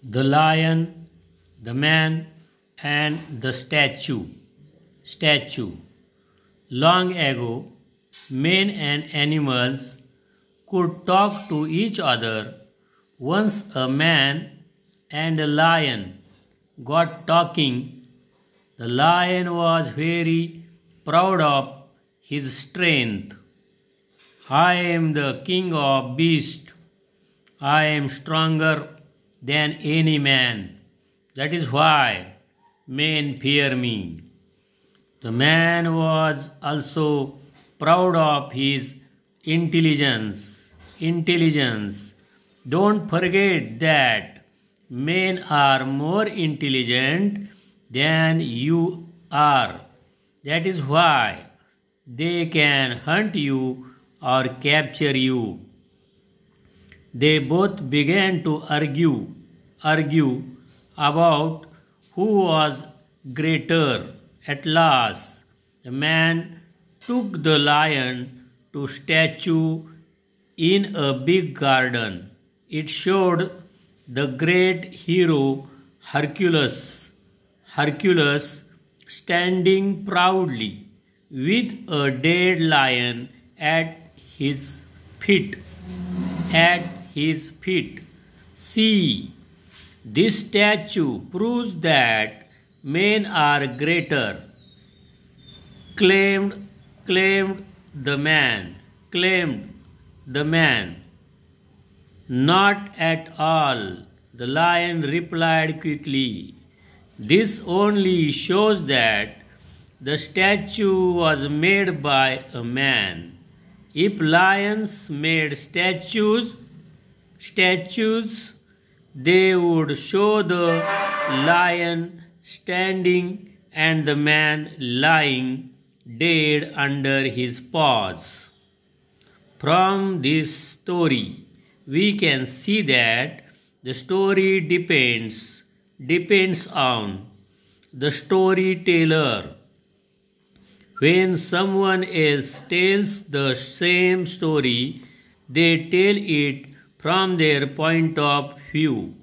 The lion, the man, and the statue. Statue. Long ago, men and animals could talk to each other. Once a man and a lion got talking. The lion was very proud of his strength. I am the king of beasts. I am stronger than any man. That is why men fear me. The man was also proud of his intelligence. Intelligence. Don't forget that men are more intelligent than you are. That is why they can hunt you or capture you. They both began to argue about who was greater. At last, the man took the lion to statue in a big garden. It showed the great hero Hercules. Hercules standing proudly with a dead lion at his feet. At his feet. See, this statue proves that men are greater. Claimed the man. Claimed the man. Not at all, the lion replied quickly. This only shows that the statue was made by a man. If lions made statues, they would show the lion standing and the man lying dead under his paws. From this story, we can see that the story depends on the storyteller. When someone else tells the same story, they tell it from their point of view.